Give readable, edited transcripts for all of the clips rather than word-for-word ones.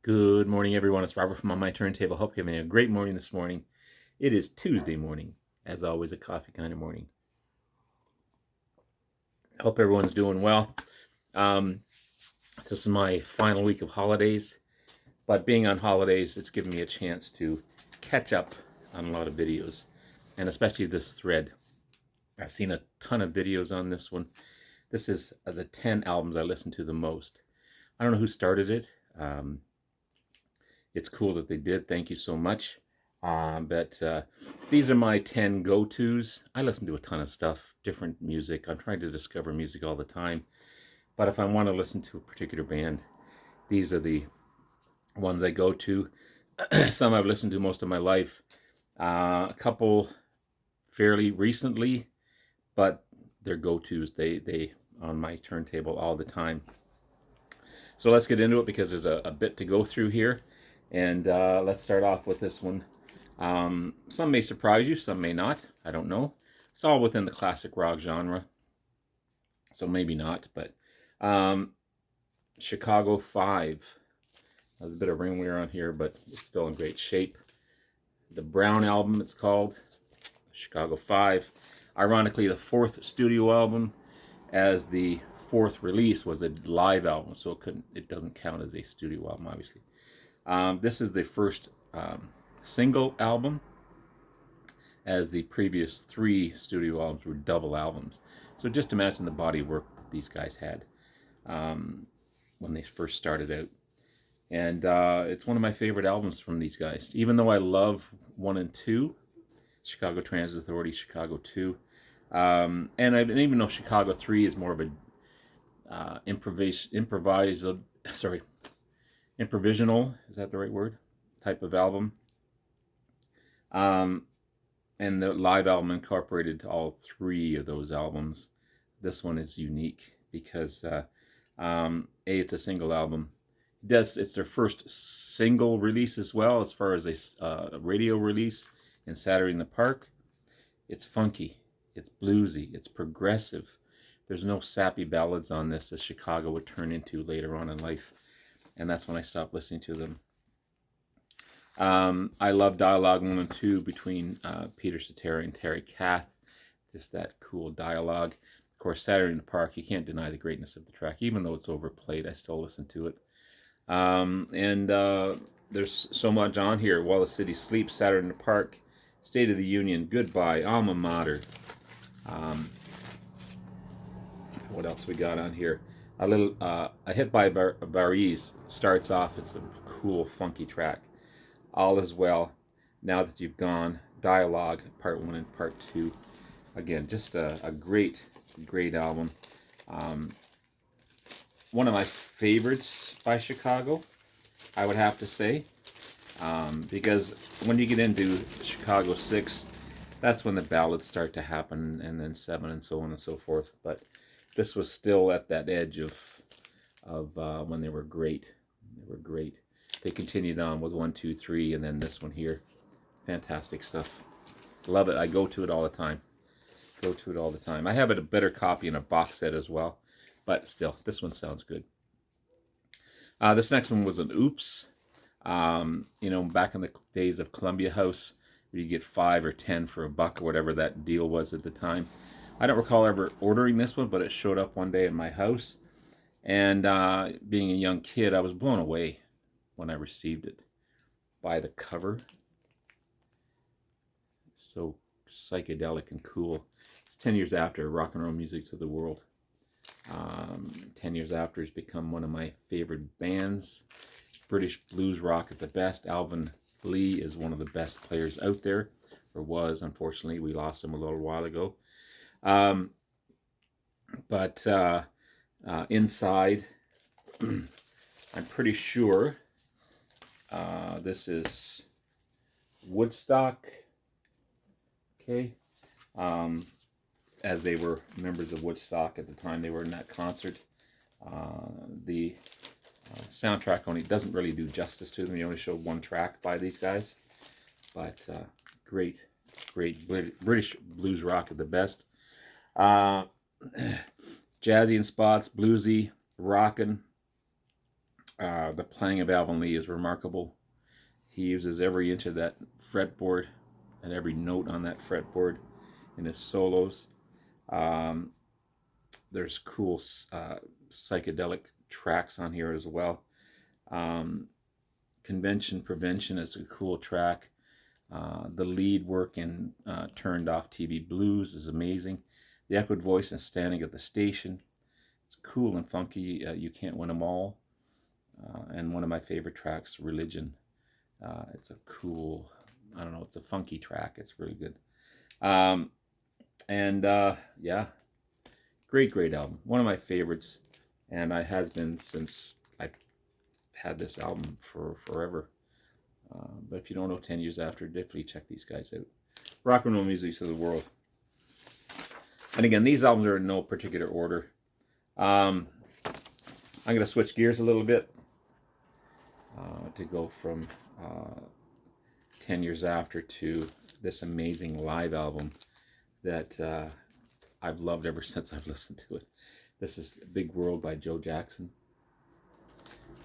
Good morning, everyone. It's Robert from On My Turntable. Hope you're having a great morning this morning. It is Tuesday morning, as always, a coffee kind of morning. Hope everyone's doing well. This is my final week of holidays, but being on holidays, it's given me a chance to catch up on a lot of videos, and especially this thread. I've seen a ton of videos on this one. This is the 10 albums I listen to the most. I don't know who started it. It's cool that they did. Thank you so much. But these are my 10 go-tos. I listen to a ton of stuff, different music. I'm trying to discover music all the time. But if I want to listen to a particular band, these are the ones I go to. Some I've listened to most of my life. A couple fairly recently, but they're go-tos. They on my turntable all the time. So let's get into it because there's a bit to go through here. And let's start off with this one. Some may surprise you, some may not. I don't know. It's all within the classic rock genre, so maybe not. But Chicago 5. There's a bit of ring wear on here, but it's still in great shape. The Brown album, it's called. Chicago 5. Ironically, the fourth studio album, as the fourth release, was a live album, so it doesn't count as a studio album, obviously. This is the first single album, as the previous 3 studio albums were double albums. So just imagine the body of work that these guys had when they first started out. And it's one of my favorite albums from these guys. Even though I love 1 and 2, Chicago Transit Authority, Chicago 2, and even though Chicago 3 is more of a improvisational, is that the right word? Type of album. And the live album incorporated all 3 of those albums. This one is unique because it's a single album. It's their first single release as well, as far as a radio release in Saturday in the Park. It's funky, it's bluesy, it's progressive. There's no sappy ballads on this as Chicago would turn into later on in life. And that's when I stopped listening to them. I love Dialogue 1 and 2 between Peter Cetera and Terry Kath. Just that cool dialogue. Of course, Saturday in the Park, you can't deny the greatness of the track. Even though it's overplayed, I still listen to it. There's so much on here. While the City Sleeps, Saturday in the Park, State of the Union, Goodbye, Alma Mater. What else we got on here? A Hit by Varize starts off. It's a cool, funky track. All Is Well, Now That You've Gone, Dialogue, Part 1 and Part 2. Again, just a great, great album. One of my favorites by Chicago, I would have to say, because when you get into Chicago 6, that's when the ballads start to happen, and then 7 and so on and so forth. But this was still at that edge of when they were great. They were great. They continued on with 1, 2, 3, and then this one here. Fantastic stuff. Love it. I go to it all the time. I have a better copy in a box set as well, but still, this one sounds good. This next one was an Oops. Back in the days of Columbia House, where you get 5 or 10 for $1 or whatever that deal was at the time. I don't recall ever ordering this one, but it showed up one day in my house. And being a young kid, I was blown away when I received it by the cover. It's so psychedelic and cool. It's 10 years after Rock and Roll Music to the World. 10 years after, it's become one of my favorite bands. British blues rock at the best. Alvin Lee is one of the best players out there, or was. Unfortunately, we lost him a little while ago. But inside, I'm pretty sure this is Woodstock, okay, as they were members of Woodstock at the time they were in that concert. The soundtrack only doesn't really do justice to them. You only show 1 track by these guys, but great British blues rock at the best. Jazzy in spots, bluesy, rockin'. The playing of Alvin Lee is remarkable. He uses every inch of that fretboard and every note on that fretboard in his solos. Um, there's cool psychedelic tracks on here as well. Um, Convention Prevention is a cool track. The lead work in Turned Off TV Blues is amazing. The echoed voice and Standing at the Station. It's cool and funky. You can't win them all. And one of my favorite tracks, Religion. It's a cool, I don't know, it's a funky track. It's really good. Yeah, great album. One of my favorites, and I has been since I had this album for forever. But if you don't know 10 years after, definitely check these guys out. Rock and roll music to the world. And again, these albums are in no particular order. I'm going to switch gears a little bit to go from 10 years after to this amazing live album that I've loved ever since I've listened to it. This is Big World by Joe Jackson.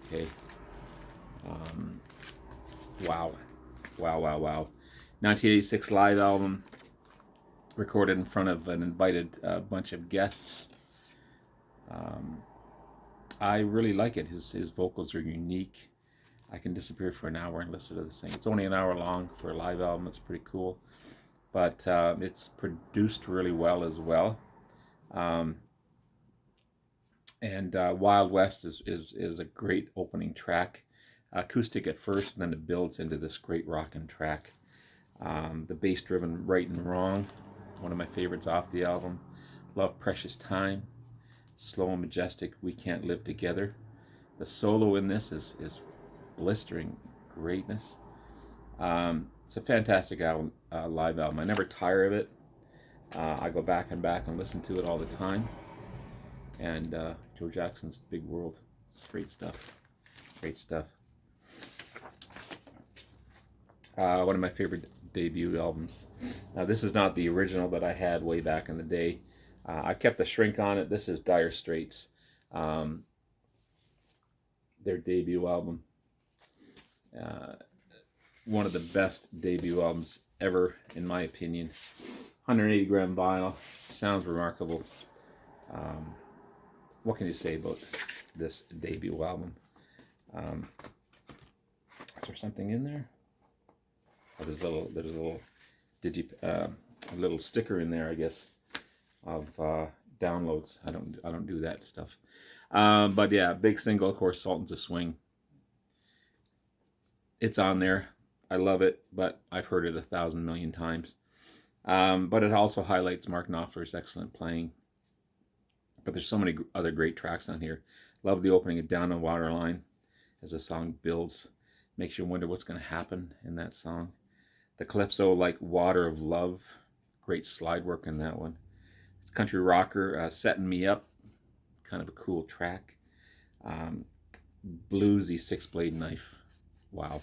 Okay. Wow. 1986 live album, recorded in front of an invited bunch of guests. I really like it. His vocals are unique. I can disappear for an hour and listen to this thing. It's only an hour long for a live album. It's pretty cool. But it's produced really well as well. Wild West is a great opening track. Acoustic at first, and then it builds into this great rockin' track. The bass driven Right and Wrong, one of my favorites off the album. Love Precious Time. Slow and majestic We Can't Live Together. The solo in this is blistering greatness. It's a fantastic album, live album. I never tire of it. I go back and listen to it all the time. And Joe Jackson's Big World. Great stuff. One of my favorite debut albums. Now, this is not the original that I had way back in the day. I kept the shrink on it. This is Dire Straits. Their debut album. One of the best debut albums ever, in my opinion. 180 gram vinyl. Sounds remarkable. What can you say about this debut album? Is there something in there? Oh, there's a little sticker in there, I guess, of downloads. I don't do that stuff. But yeah, big single, of course, Sultans of Swing. It's on there. I love it, but I've heard it 1,000 million times. But it also highlights Mark Knopfler's excellent playing. But there's so many other great tracks on here. Love the opening of Down the Waterline as the song builds. Makes you wonder what's going to happen in that song. The calypso, like Water of Love. Great slide work in that one. It's country rocker, Setting Me Up. Kind of a cool track. Bluesy Six Blade Knife. Wow.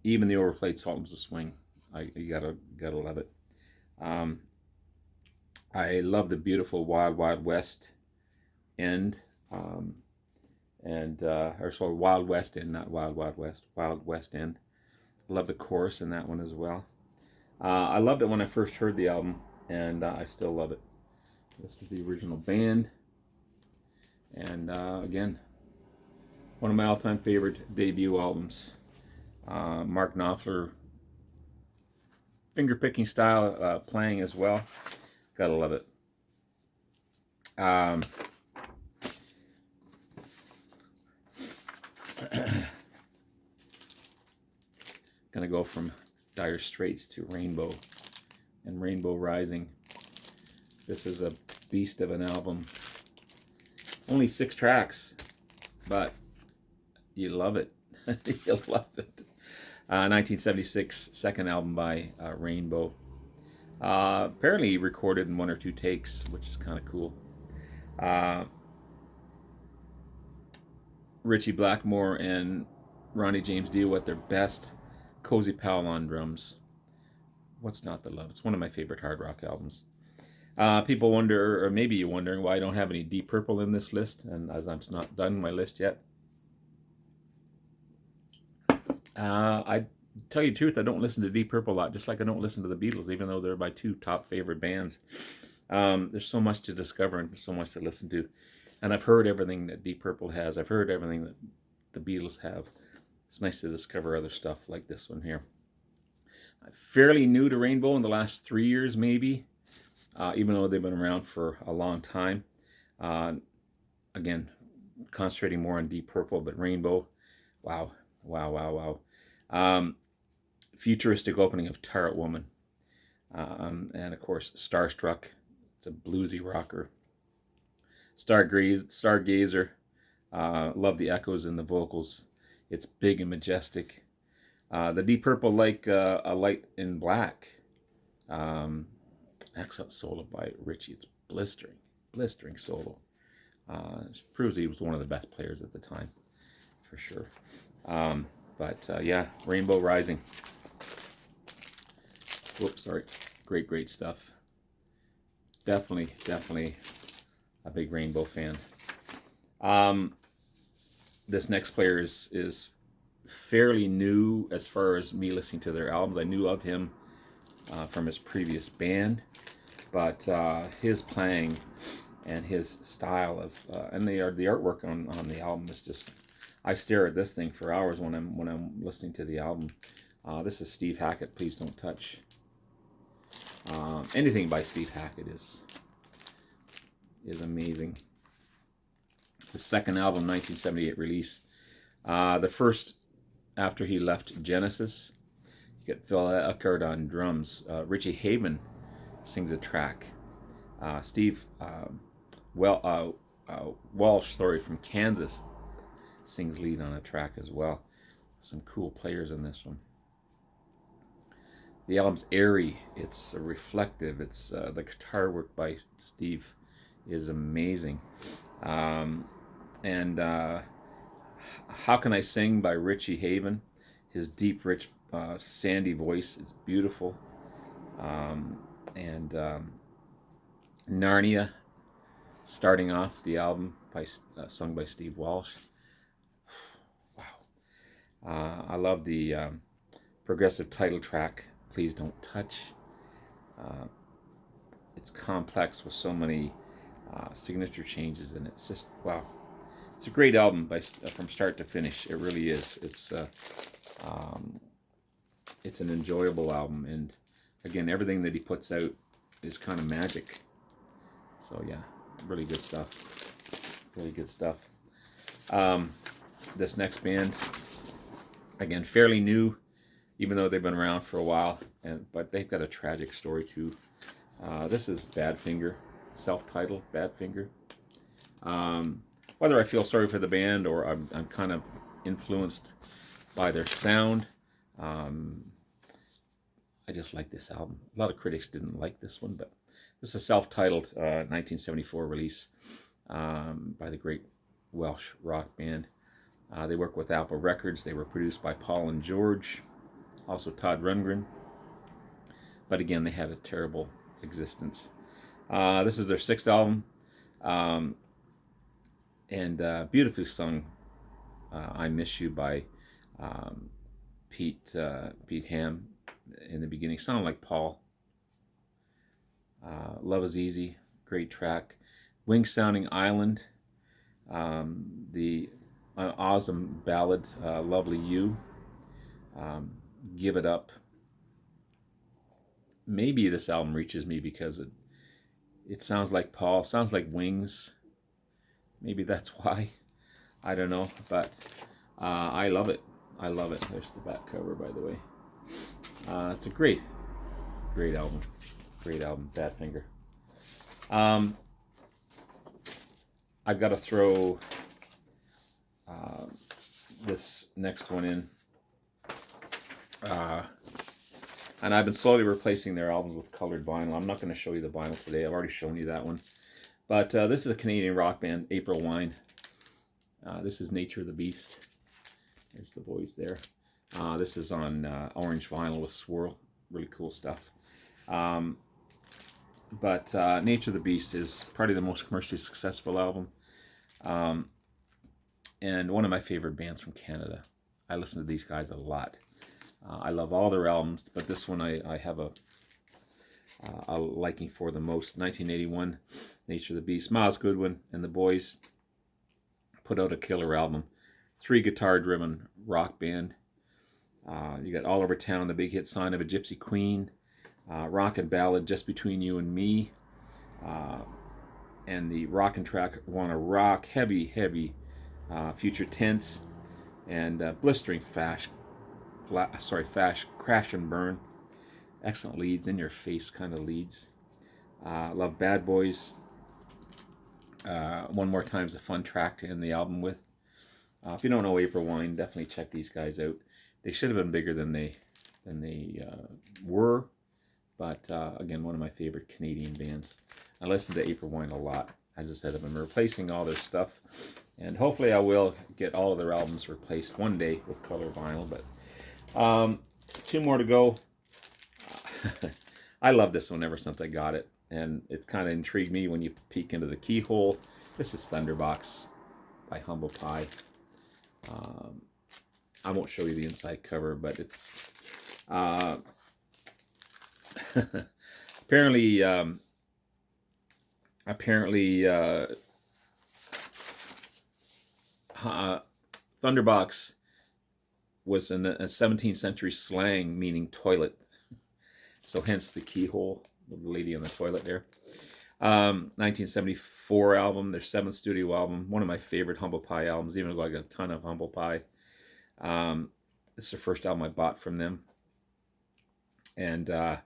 Even the overplayed Sultans of Swing. You gotta love it. I love the beautiful Wild Wild West end, Wild West end, not Wild Wild West, Wild West end. Love the chorus in that one as well. I loved it when I first heard the album, and I still love it. This is the original band, and again, one of my all-time favorite debut albums. Mark Knopfler, finger-picking style playing as well. Gotta love it. Gonna go from Dire Straits to Rainbow and Rainbow Rising. This is a beast of an album. Only 6 tracks, but you love it. You'll love it. 1976, second album by Rainbow. Apparently recorded in 1 or 2 takes, which is kind of cool. Richie Blackmore and Ronnie James Dio at their best. Cozy Powell on drums. What's Not to Love? It's one of my favorite hard rock albums. People wonder, or maybe you're wondering, why I don't have any Deep Purple in this list, and as I'm not done my list yet. I tell you the truth, I don't listen to Deep Purple a lot, just like I don't listen to the Beatles, even though they're my two top favorite bands. There's so much to discover and so much to listen to, and I've heard everything that Deep Purple has. I've heard everything that the Beatles have. It's nice to discover other stuff like this one here. Fairly new to Rainbow in the last 3 years, maybe, even though they've been around for a long time. Again, concentrating more on Deep Purple, but Rainbow, wow, wow, wow, wow. Futuristic opening of Turret Woman, and of course Starstruck. It's a bluesy rocker. Stargazer. Love the echoes in the vocals. It's big and majestic. The Deep Purple, like A Light in Black. Excellent solo by Richie. It's blistering solo. Proves he was one of the best players at the time, for sure. But yeah, Rainbow Rising. Whoops, sorry. Great stuff. Definitely a big Rainbow fan. This next player is fairly new as far as me listening to their albums. I knew of him from his previous band, but his playing and his style of and the artwork on the album is just, I stare at this thing for hours when I'm listening to the album. This is Steve Hackett. Please Don't Touch. Anything by Steve Hackett is amazing. The second album, 1978 release. The first after he left Genesis. You get Phil Eckert on drums. Richie Haven sings a track. Steve Walsh, from Kansas, sings lead on a track as well. Some cool players in this one. The album's airy. It's reflective. It's the guitar work by Steve is amazing. And How Can I Sing by Richie Haven. His deep, rich, sandy voice is beautiful. And Narnia, starting off the album, sung by Steve Walsh. Wow. I love the progressive title track, Please Don't Touch. It's complex with so many signature changes, and it's just, wow. It's a great album from start to finish. It really is. It's an enjoyable album, and again, everything that he puts out is kind of magic. So yeah, really good stuff. Really good stuff. This next band, again, fairly new, even though they've been around for a while, but they've got a tragic story too. This is Badfinger, self-titled Badfinger. Whether I feel sorry for the band or I'm kind of influenced by their sound, I just like this album. A lot of critics didn't like this one, but this is a self-titled 1974 release by the great Welsh rock band. They work with Apple Records. They were produced by Paul and George, also Todd Rundgren. But again, they had a terrible existence. This is their sixth album. And beautifully sung, I Miss You by Pete Ham in the beginning. Sounded like Paul. Love Is Easy, great track. Wing Sounding Island, the awesome ballad, Lovely You, Give It Up. Maybe this album reaches me because it sounds like Paul, sounds like Wings. Maybe that's why. I don't know, but I love it. I love it. There's the back cover, by the way. It's a great album. Great album, Badfinger. I've got to throw this next one in. And I've been slowly replacing their albums with colored vinyl. I'm not going to show you the vinyl today. I've already shown you that one. But this is a Canadian rock band, April Wine. This is Nature of the Beast. There's the boys there. This is on orange vinyl with swirl. Really cool stuff. But Nature of the Beast is probably the most commercially successful album. Um, and one of my favorite bands from Canada. I listen to these guys a lot. I love all their albums, but this one I have a liking for the most. 1981, Nature of the Beast. Miles Goodwin and the boys put out a killer album. 3 guitar-driven rock band. You got All Over Town, the big hit Sign of a Gypsy Queen. Rock and Ballad, Just Between You and Me. And the rockin' track, Wanna Rock. Heavy, heavy Future Tense. And Blistering Fash, Crash and Burn. Excellent leads, in your face kind of leads. Love Bad Boys. One More Time's a fun track to end the album with. If you don't know April Wine, definitely check these guys out. They should have been bigger than they were, but again, one of my favorite Canadian bands. I listen to April Wine a lot. As I said, I've been replacing all their stuff, and hopefully I will get all of their albums replaced one day with color vinyl. But 2 more to go. I love this one ever since I got it, and it kind of intrigued me when you peek into the keyhole. This is Thunderbox by Humble Pie. I won't show you the inside cover, but it's apparently Thunderbox was in a 17th century slang meaning toilet, so hence the keyhole, the lady on the toilet there. 1974 album, their 7th studio album, one of my favorite Humble Pie albums, even though I got a ton of Humble Pie. It's the first album I bought from them. And the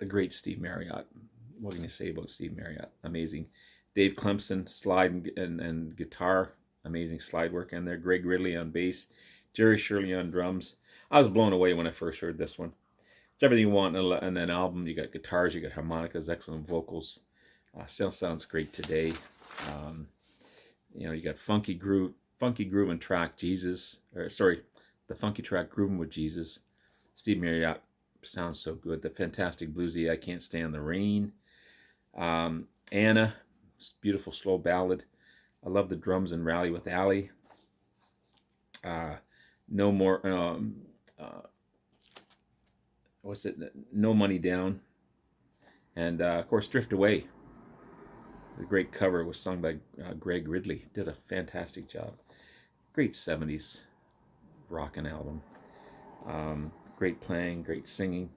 great Steve Marriott. What can you say about Steve Marriott? Amazing. Dave Clemson, slide and guitar. Amazing slide work in there. Greg Ridley on bass. Jerry Shirley on drums. I was blown away when I first heard this one. It's everything you want in an album. You got guitars, you got harmonicas, excellent vocals. Still sounds great today. You got funky groove and track Jesus, the funky track Groovin' with Jesus. Steve Marriott sounds so good. The fantastic bluesy I Can't Stand the Rain. Anna, beautiful slow ballad. I love the drums and Rally with Allie. No More, No Money Down. And of course, Drift Away. The great cover was sung by Greg Ridley. Did a fantastic job. Great 70s rockin' album. Great playing, great singing,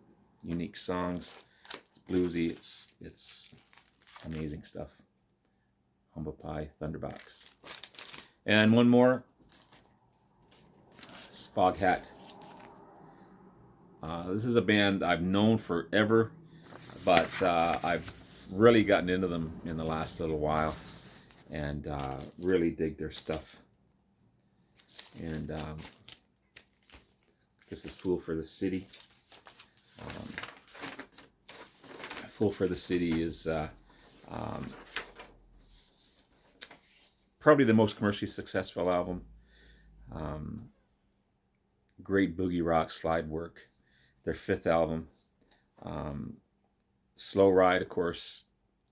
unique songs. It's bluesy. It's amazing stuff. Humble Pie, Thunderbox. And one more. It's Foghat. This is a band I've known forever, but I've really gotten into them in the last little while, and really dig their stuff. And this is Fool for the City. Fool for the City is probably the most commercially successful album. Great boogie rock slide work. Their 5th album. Slow Ride, of course,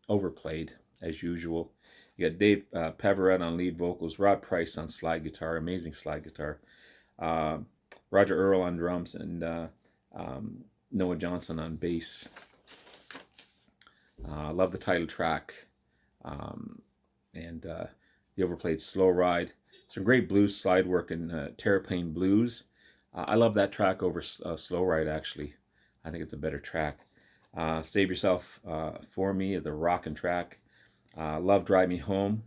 overplayed as usual. You got Dave Peverett on lead vocals, Rod Price on slide guitar, amazing slide guitar, Roger Earl on drums, and Noah Johnson on bass. Love the title track, and the overplayed Slow Ride. Some great blues slide work in Terraplane Blues. I love that track over Slow Ride, actually. I think it's a better track. Save Yourself For Me, the rockin' track. Love Drive Me Home.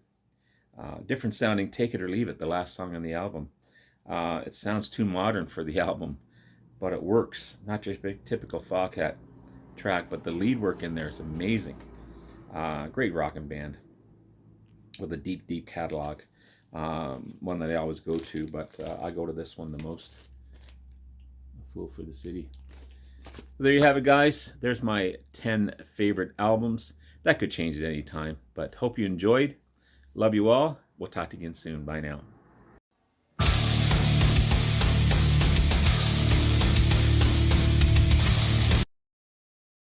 Different sounding Take It or Leave It, the last song on the album. It sounds too modern for the album, but it works. Not just a typical Foghat track, but the lead work in there is amazing. Great rockin' band with a deep, deep catalog. One that I always go to, but I go to this one the most. Fool for the City. There you have it, guys. There's my 10 favorite albums. That could change at any time, but hope you enjoyed. Love you all. We'll talk to you again soon. Bye now.